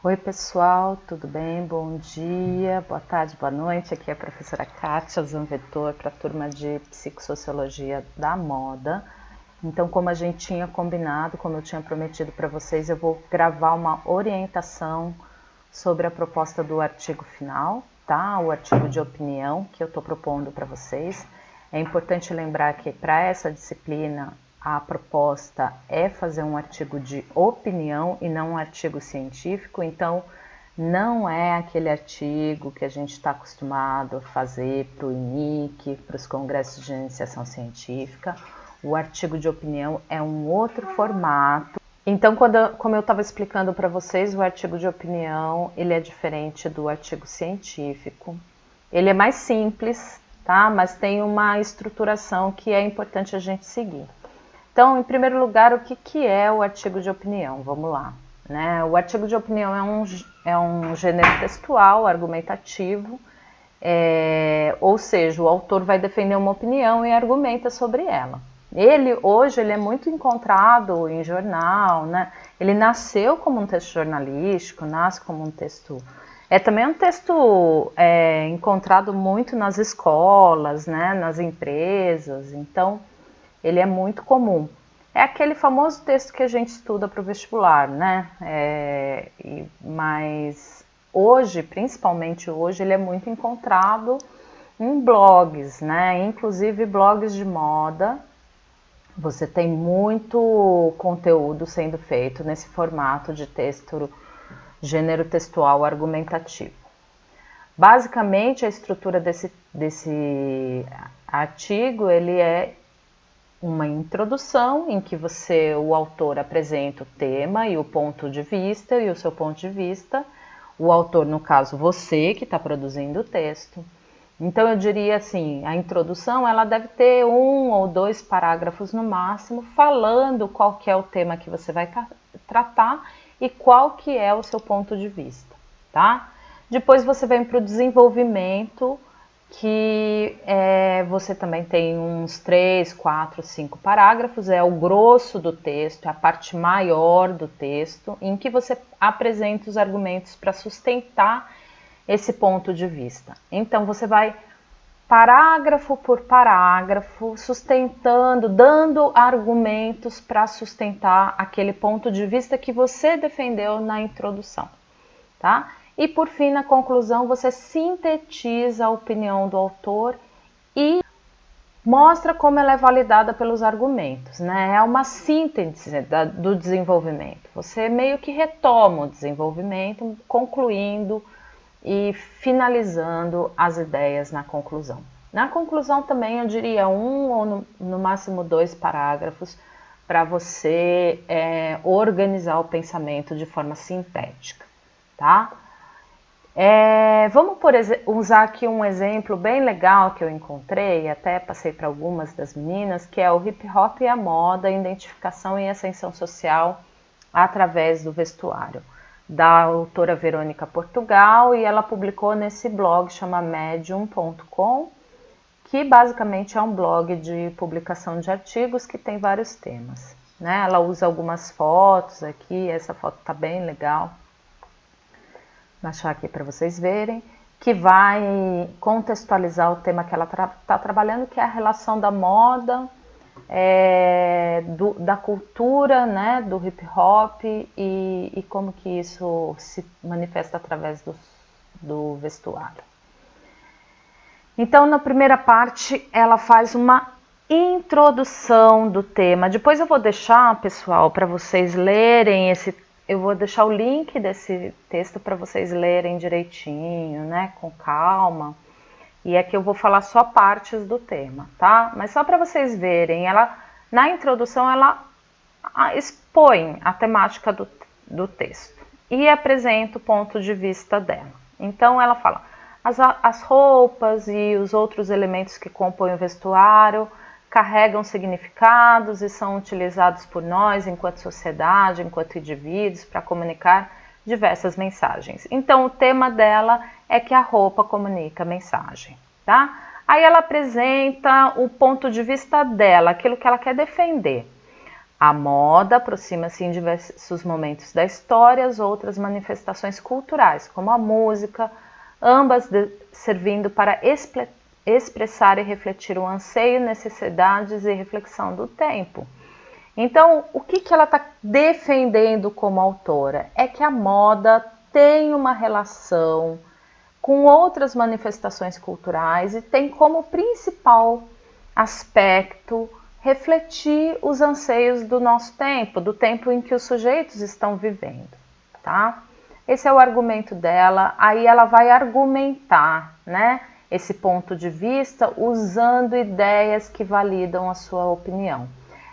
Oi pessoal, tudo bem? Bom dia, boa tarde, boa noite. Aqui é a professora Kátia Zanvetor para a turma de Psicossociologia da Moda. Então, como a gente tinha combinado, como eu tinha prometido para vocês, eu vou gravar uma orientação sobre a proposta do artigo final, tá? O artigo de opinião que eu estou propondo para vocês. É importante lembrar que para essa disciplina a proposta é fazer um artigo de opinião e não um artigo científico, então não é aquele artigo que a gente está acostumado a fazer para o INIC, para os congressos de iniciação científica. O artigo de opinião é um outro formato. Então, como eu estava explicando para vocês, o artigo de opinião ele é diferente do artigo científico. Ele é mais simples, tá? Mas tem uma estruturação que é importante a gente seguir. Então, em primeiro lugar, o que é o artigo de opinião? Vamos lá. Né? O artigo de opinião é um gênero textual, argumentativo, ou seja, o autor vai defender uma opinião e argumenta sobre ela. Hoje ele é muito encontrado em jornal, né? Ele nasceu como um texto jornalístico, nasce como um texto... É também um texto encontrado muito nas escolas, né? Nas empresas, então... ele é muito comum. É aquele famoso texto que a gente estuda para o vestibular, né? Mas hoje, principalmente hoje, ele é muito encontrado em blogs, né? Inclusive blogs de moda. Você tem muito conteúdo sendo feito nesse formato de texto, gênero textual argumentativo. Basicamente, a estrutura desse artigo, ele é uma introdução em que o autor apresenta o tema e o ponto de vista e o seu ponto de vista. O autor, no caso, você que está produzindo o texto. Então eu diria assim, a introdução ela deve ter 1 ou 2 parágrafos no máximo, falando qual que é o tema que você vai tratar e qual que é o seu ponto de vista, tá? Depois você vem para o desenvolvimento, que você também tem uns 3, 4, 5 parágrafos, é o grosso do texto, é a parte maior do texto, em que você apresenta os argumentos para sustentar esse ponto de vista. Então você vai parágrafo por parágrafo, sustentando, dando argumentos para sustentar aquele ponto de vista que você defendeu na introdução, tá? E por fim, na conclusão, você sintetiza a opinião do autor e mostra como ela é validada pelos argumentos, né? É uma síntese do desenvolvimento. Você meio que retoma o desenvolvimento, concluindo e finalizando as ideias na conclusão. Na conclusão também eu diria 1 ou no máximo 2 parágrafos para você organizar o pensamento de forma sintética, tá? Vamos usar aqui um exemplo bem legal que eu encontrei, até passei para algumas das meninas, que é o hip hop e a moda, identificação e ascensão social através do vestuário, da autora Verônica Portugal, e ela publicou nesse blog chama medium.com, que basicamente é um blog de publicação de artigos que tem vários temas, né? Ela usa algumas fotos aqui, essa foto está bem legal. Vou achar aqui para vocês verem, que vai contextualizar o tema que ela está trabalhando, que é a relação da moda, da cultura, né, do hip hop e como que isso se manifesta através do vestuário. Então, na primeira parte, ela faz uma introdução do tema. Depois eu vou deixar, pessoal, para vocês lerem eu vou deixar o link desse texto para vocês lerem direitinho, né, com calma. E aqui eu vou falar só partes do tema, tá? Mas só para vocês verem, na introdução ela expõe a temática do texto e apresenta o ponto de vista dela. Então ela fala, as roupas e os outros elementos que compõem o vestuário carregam significados e são utilizados por nós enquanto sociedade, enquanto indivíduos, para comunicar diversas mensagens. Então o tema dela é que a roupa comunica mensagem, tá? Aí ela apresenta o ponto de vista dela, aquilo que ela quer defender. A moda aproxima-se em diversos momentos da história as outras manifestações culturais, como a música, ambas servindo para expressar e refletir o anseio, necessidades e reflexão do tempo. Então, o que ela está defendendo como autora? É que a moda tem uma relação com outras manifestações culturais e tem como principal aspecto refletir os anseios do nosso tempo, do tempo em que os sujeitos estão vivendo, tá? Esse é o argumento dela, aí ela vai argumentar, né, esse ponto de vista usando ideias que validam a sua opinião.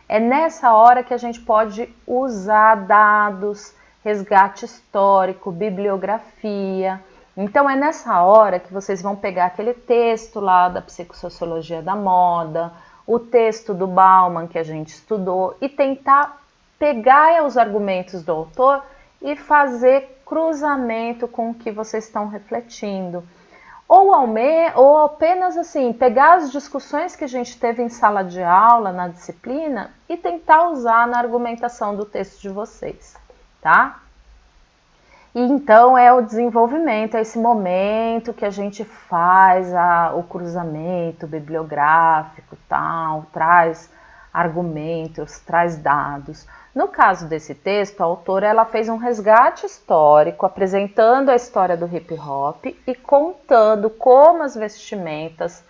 É nessa hora que a gente pode usar dados, resgate histórico, bibliografia. Então é nessa hora que vocês vão pegar aquele texto lá da psicossociologia da moda, o texto do Bauman que a gente estudou e tentar pegar os argumentos do autor e fazer cruzamento com o que vocês estão refletindo. Ou apenas assim, pegar as discussões que a gente teve em sala de aula, na disciplina, e tentar usar na argumentação do texto de vocês, tá? E então é o desenvolvimento, é esse momento que a gente faz o cruzamento bibliográfico, tal, traz argumentos, traz dados. No caso desse texto, a autora ela fez um resgate histórico, apresentando a história do hip hop e contando como as vestimentas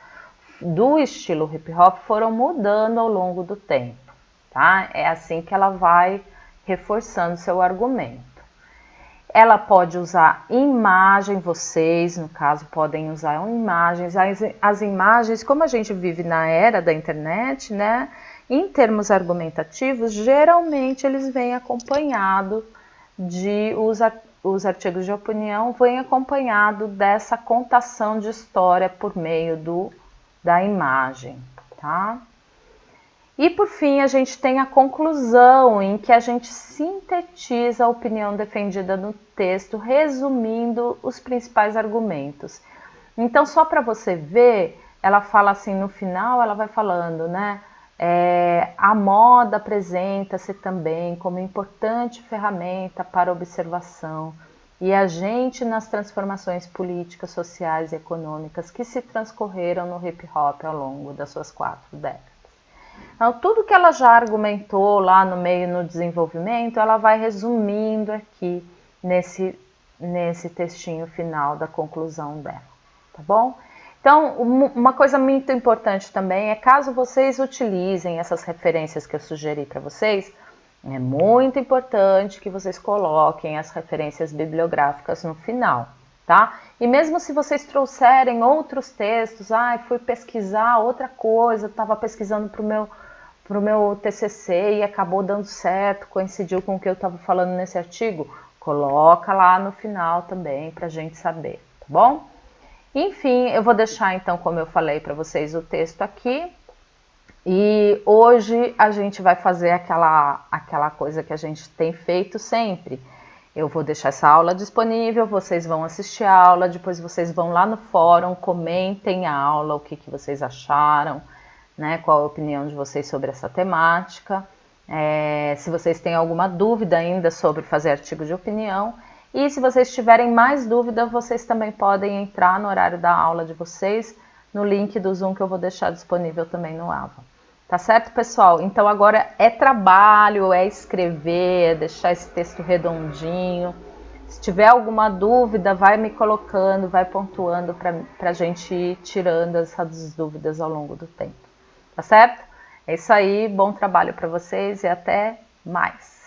do estilo hip hop foram mudando ao longo do tempo, tá? É assim que ela vai reforçando seu argumento. Ela pode usar imagem, vocês, no caso, podem usar imagens. As imagens, como a gente vive na era da internet, né? Em termos argumentativos, geralmente eles vêm acompanhado os artigos de opinião vêm acompanhado dessa contação de história por meio da imagem, tá? E por fim, a gente tem a conclusão em que a gente sintetiza a opinião defendida no texto, resumindo os principais argumentos. Então, só para você ver, ela fala assim, no final ela vai falando, né? A moda apresenta-se também como importante ferramenta para observação e agente nas transformações políticas, sociais e econômicas que se transcorreram no hip hop ao longo das suas 4 décadas. Então, tudo que ela já argumentou lá no meio no desenvolvimento, ela vai resumindo aqui nesse textinho final da conclusão dela, tá bom? Então, uma coisa muito importante também é, caso vocês utilizem essas referências que eu sugeri para vocês, é muito importante que vocês coloquem as referências bibliográficas no final, tá? E mesmo se vocês trouxerem outros textos, fui pesquisar outra coisa, estava pesquisando para o meu TCC e acabou dando certo, coincidiu com o que eu estava falando nesse artigo, coloca lá no final também para a gente saber, tá bom? Enfim, eu vou deixar então, como eu falei para vocês, o texto aqui. E hoje a gente vai fazer aquela coisa que a gente tem feito sempre. Eu vou deixar essa aula disponível, vocês vão assistir a aula, depois vocês vão lá no fórum, comentem a aula, o que vocês acharam, né? Qual a opinião de vocês sobre essa temática. Se vocês têm alguma dúvida ainda sobre fazer artigo de opinião. E se vocês tiverem mais dúvida, vocês também podem entrar no horário da aula de vocês, no link do Zoom que eu vou deixar disponível também no AVA. Tá certo, pessoal? Então agora é trabalho, é escrever, é deixar esse texto redondinho. Se tiver alguma dúvida, vai me colocando, vai pontuando para a gente ir tirando essas dúvidas ao longo do tempo. Tá certo? É isso aí, bom trabalho para vocês e até mais.